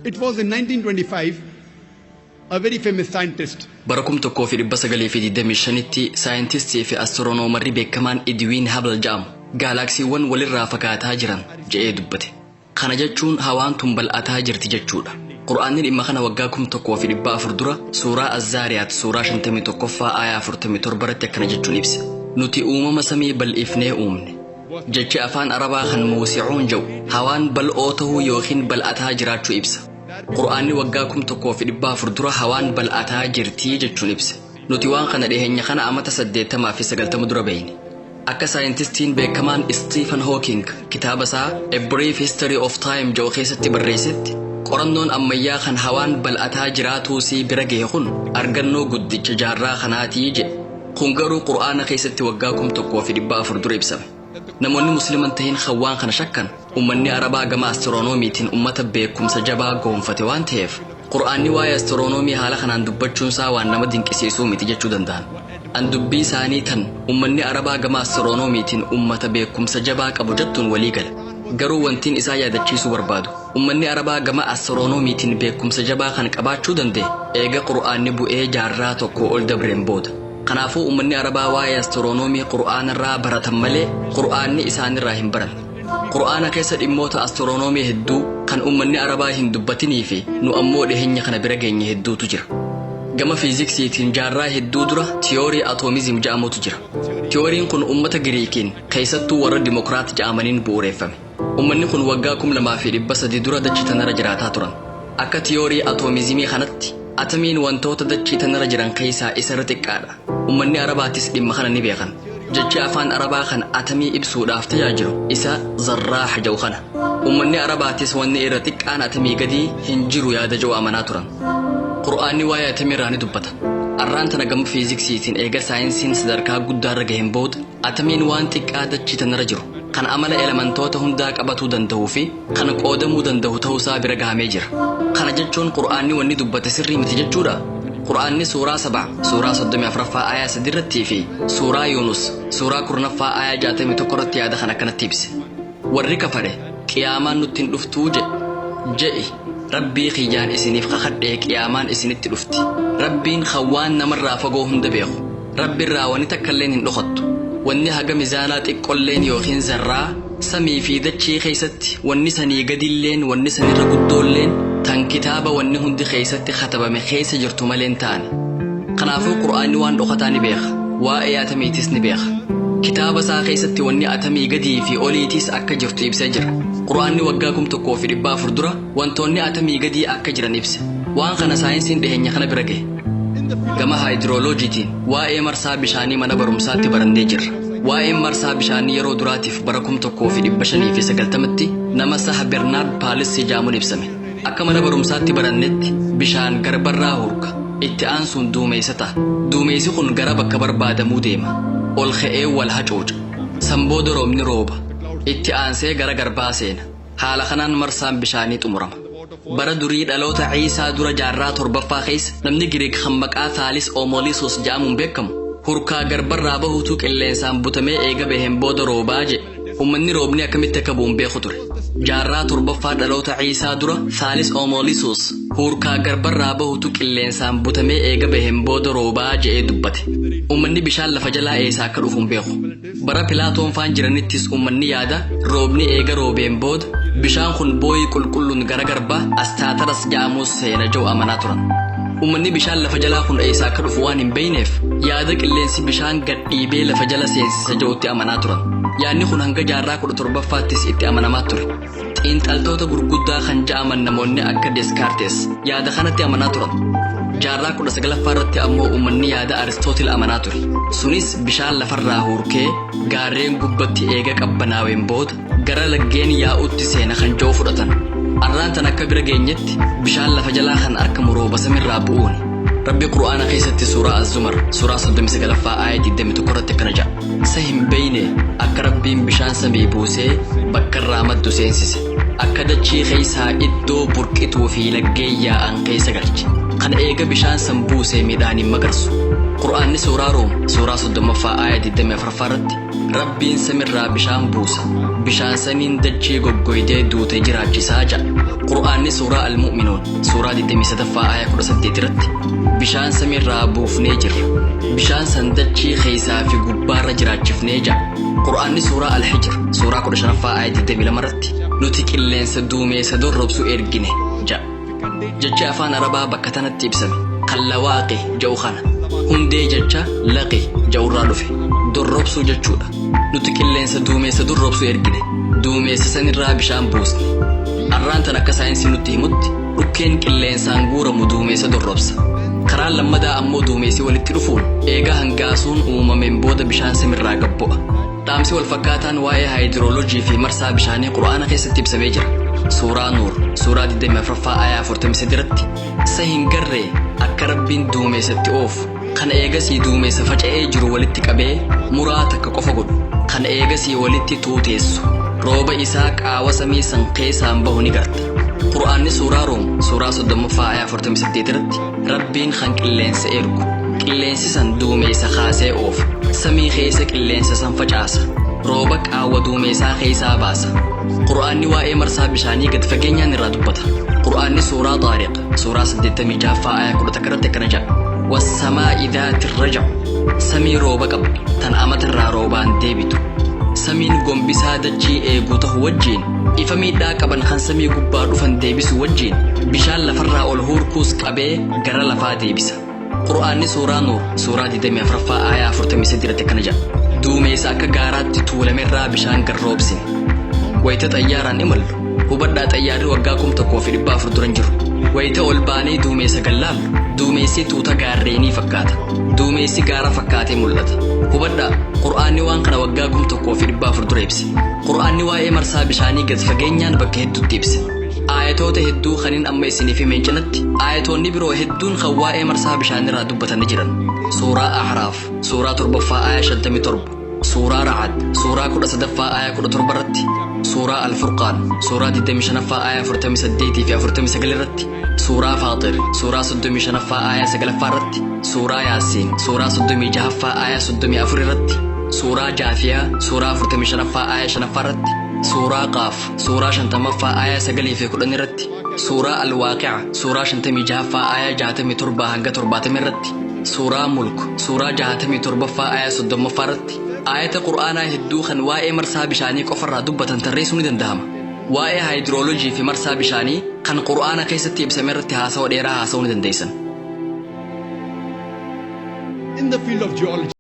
It was in 1925, a very famous scientist. Barakum tokkoo fi dhibba sagalii fi 25tti saayintistii fi astiroonoomii beekamaan Edwin Hubble jedhamu gaalaksiiwwan walirraa fakaataa jiran jedhee dubbate. Kana jechuun hawaan tun bal'ataa jirti jechuudha. Qur'aanni dhimma kana waggaa 1400 dura suuraa Az-Zaariyaat suuraa 51ffaa aayaa 47 irratti akkana jechuun ibse. Nuti uumama samii bal'ifnee uumne. Jechi afaan Arabaa kan muusi'uun jiru hawaan bal'oo ta'uu yookiin bal'ataa jiraachuu ibsa. Qur'aanni waggaa 1400 dura hawaan bal'ataa jirti jechuun ibse. Nuti waan kana dhiheenya kana amata 80 fi 90 dura beeyne. Akka saayintistiin beekamaan Stephen Hawking kitaaba isaa A Brief History of Time jedhu keessatti barreessetti qorannoon ammayyaa kan hawaan bal'ataa jiraatuu si bira ga'e kun argannoo guddicha jaarraa kanaatii jedhe. Kun garuu Qur'aana keessatti waggaa 1400 dura ibsame. Namoonni musliman tahin hawaan kana shakkan ummanni Arabaa gama astiroonomiitiin ummata beekumsa jabaa goonfate waan ta'eef Qur'aanni waa'ee astiroonomii haala kanaan dubbachuun isaa waan nama dinqisiisuu miti jechuu danda'an. An dubbii isaanii tan ummanni Arabaa gama astiroonomiitiin ummata beekumsa jabaa qabu jettuun walii gala. Garuu wantiin isaa yaadachiisuu barbaadu ummanni Arabaa gama astiroonomiitiin beekumsa jabaa kan qabaachuu danda'e eega Qur'aanni bu'ee jaarraa tokko ol dabreen booda. Kanaafuu ummanni Arabaa waa'ee astiroonomii Qur'aanarraa baratan malee Qur'aanni isaanirraa hin baranne. Qur'aana keessa dhimmoota astiroonomii hedduu kan ummanni Arabaa hin dubbatinii fi nu ammoo dhiheenya kana bira geenye hedduutu jira. Gama fiiziksiitiin jaarraa hedduu dura tiyoorii atoomizim jedhamutu jira. Tiyooriin kun ummata Giriikiin keessattuu warra Dimokiraat jedhamaniin bu'uureeffame. Ummanni kun waggaa 2300 dura dachii tanarra jiraataa turan. Akka tiyoorii atoomizimii kanatti atamiin wantoota dachii tanarra jiran keessaa isa irra xiqqaadha. Ummanni Arabaatis dhimma kana ni beekan. Jechi afaan Arabaa kan atamii ibsuudhaaf tajaajilu isa zarraax jedhu kana. Ummanni Arabaatis wanni irra xiqqaan atamii gadii hin jiru yaada jedhu amanaa turan. Qur'aanni waa'ee atamiirraa ni dubbata. Arraan tana gama fiiziksiitiin eega saayinsiin sadarkaa guddaarra gaheen booda atamiin waan xiqqaa dachii tanarra jiru kan amala elementoota hundaa qabatuu danda'uu fi kan qoodamuu danda'u ta'uusaa bira gahamee jira. Kana jechuun Qur'aanni wanni dubbate sirrii miti jechuudha. Qur'aanni suuraa 7 suuraa 34ffaa aayaa 3 irratti fi suuraa Yunus suuraa 10ffaa aayaa 61 irratti yaada kan akkanatti ibse. Warri kafare qiyaamaan nutti hin dhuftuu je'i Rabbii xiyyaan isiniif kakadhee qiyaamaan isinitti dhufti. Rabbiin hawaan namarraa fagoo hunda beeku. Rabbirraa wanni takkalleen hin dhokattu. Wanni haga mizaanaa xiqqolleen yookiin zarraa samii fi dachii keessatti wanni sanii gadilleen wanni sanirra guddoolleen tan kitaaba wanni hundi keessatti katabame keessa jirtu malee hin taane. Kanaafuu Qur'aanni waan dhokataa ni beeka. Waa'ee atamiitis ni beeka. Kitaaba isaa keessatti wanni atamii gadii fi oliitiis akka jirtu ibsee jira. Qur'aanni waggaa 1400 dura wantoonni atamii gadii akka jiran ibse. Waan kana saayinsiin dhiheenya kana bira gahe. Gama haayidrooloojiitiin waa'ee marsaa bishaanii mana barumsaatti barannee jirra. Waa'een marsaa bishaanii yeroo duraatiif bara 1590tti nama saha Bernaard Paalis jedhamuun ibsame. Akka mana barumsaatti barannetti bishaan garbarraa hurka. Itti aansuun duumessa ta'a. Duumessi kun gara bakka barbaadamuu deema. Ol ka'ee wal hacuuca. Sanbooda roobni rooba. Itti aansee gara garbaa seena. Haala kanaan marsaan bishaanii xumurama. Bara durii dhaloota Ciisaa dura jaarraa 7ffaa keessa namni Giriik kan maqaa Thaalis Oomoliisos jedhamuun beekamu hurkaa garbarraa bahuutu qilleensaan butamee eega baheen booda roobaa jedhe. Ummanni roobni akkamitti akka bu'uun beeku ture. Jaarraa 7ffaa dhaloota Ciisaa dura Thaalis Oomoliisos hurkaa garbarraa bahuutu qilleensaan butamee eega baheen booda roobaa jedhee dubbate. Ummanni bishaan lafa jalaa eessaa akka dhufuun beeku. Bara Pilaatoon faan jiranittis ummanni yaada roobni eega roobeen booda bishaan kun booyii qulqulluun gara garbaa astaataras jedhamuus seena jedhu amanaa turan. Ummanni bishaan lafa jalaa kun eessaa akka dhufu waan hin beeyneef yaada qilleensi bishaan gadhiibee lafa jala seensisa jedhutti amanaa turan. Yaadni kun hanga jaarraa 17ffaattis itti amanamaa ture. Xiinxaltoota gurguddaa kan jedhaman namoonni akka Deskaartes yaada kanatti amanaa turan. Jaarraa 19ffaa irratti ammoo ummanni yaada Aristootil amanaa ture. Sunis bishaan lafarraa hurkee gaarreen gubbatti eega qabbanaaween booda gara laggeen yaa'utti seena kan jedhu fudhatan. Arraan tan akka bira geenyetti bishaan lafa jalaa kan argamu rooba samirraa bu'uuni. Rabbi Qur'aana keessatti suuraa Az-Zumar suuraa 39ffaa aayaa 21 irratti akkana jedha. Sa hin beeyne akka Rabbiin bishaan samii buusee bakka irraa maddu seensise. Akka dachii keessaa iddoo burqituu fi laggeen yaa'an keessa galche. Kan eega bishaan san buusee midhaaniin magarsu. Qur'aanni suuraa Room suuraa 30ffaa aayaa 24 irratti rabbiin samirraa bishaan buusa bishaan saniin dachee goggoydee duute jiraachisaa ja'a qur'aanni suuraa al-mu'minuun suuraa 23 aaya 18 irratti bishaan samirraa buufnee jirra bishaan san dachee keessaa fi gubbaarra jiraachifnee ja'a qur'aanni suuraa al-hijr suuraa 15 aaya 22 irratti nuti qilleensa duumeessa dorrobsu ergine ja'a jecha afaan arabaa bakka tanatti ibsame kan lawaaqi ja'u kana hundee jecha laqi ja'urraa dhufe dorrobsuu jechuudha nuti qilleensa duumeessa dorrobsu ergine duumeessa sanirraa bishaan buusne arraan tan akka saayinsii nutti himutti dhukkeen qilleensaan guuramu duumeessa dorrobsa karaan lammadaa ammoo duumeessi walitti dhufuun eegaa hangaasuun uumameen booda bishaan samirraa gabbo'a dhaamsi wal fakkaataan waa'ee haayidiroolojii fi marsaa bishaanii qur'aana keessatti ibsamee jira suuraa nuur suuraa 24 aaya 43 irratti sa hin garree akka rabbiin duumeessatti oofu kan eegasii duumeessa faca'ee jiru walitti qabee muraa takka qofa godhu kan eegasii walitti tuuteessu rooba isaa qaawa samii san keessaan bahu ni garta qur'aanni suuraa room suuraa 30 aaya 48 irratti rabbiin kan qilleensa ergu qilleensi san duumeessa kaasee oofa samii keessa qilleensa san facaasa rooba qaawa duumeessaa keessaa baasa qur'aanni waa'ee marsaa bishaanii gad fageenyaan irraa dubbata qur'aanni suuraa xaariq suuraa 86 aaya 11 irratti akkana jedha والسماء ذات الرجع سمي روبا قبل تن أمت الروبان ديبتو سمين قنبسا دجي ايقوته وجين إفمي دا قبن خان سمي قبار فان ديبسو وجين بشان لفرع الهور كوس قبي قرى لفا ديبسا قرآن سورة نور سورة دمي أفرفا آية فرتمي سدرة كنجا دوميسا كغارات تطول مرة بشان قروبسين ويتا طياران إمل وبدا طيار وقاكم تقوفي ربا فردرنجر ويتا والباني دوميسا قلال دوميسي توتا غاريني فكاتا دوميسي غارا فكاتي ملتا هبدا قرآني وان كان وقاكم تقوفي ربا فردريبسي قرآني واي مرسا بشاني قد فقينيان بك هدو تيبسي آياتوتا هدو خنين أما يسيني في منجنت آياتون نبرو هدون خوائي مرسا بشاني را دبتا نجران سورة أحراف سورة تربفا آية شدمي ترب سورة رعد سورة كرة صدفا آية كرة تربرتي سورة الفرقان سورة دمي شنفا آية فرتمي سديتي في أفرتمي سقلرتي سورة فاطر سورة صدمي شنفا آية سقلفارتي سورة ياسين سورة صدمي جهفا آية صدمي أفررتي سورة جاثية سورة فرتمي شنفا آية شنفارتي سورة قاف سورة شنتمفا آية سقلي في كل نرتي سورة الواقعة سورة شنتمي جهفا آية جاتمي تربا هنگا ترباتمي رتي سورة ملك سورة جاتمي تربفا آية صدم فارتي آية قرآن هدو خن واي مرسا بشاني كفر دبة تريسوني دندهم واي هيدرولوجي في مرسا بشاني خن قرآن كيستي بسمر تهاسا وديرا هاسوني دنديسن In the field of geology